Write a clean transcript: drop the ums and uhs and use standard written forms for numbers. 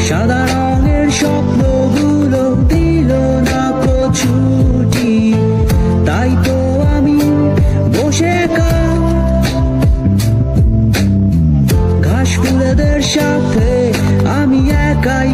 সাদা রঙের স্বপ্নগুলো দিল না ছুটি, তাই তো আমি বসে একা ঘাস ফুলেদের সাথে আমি একাই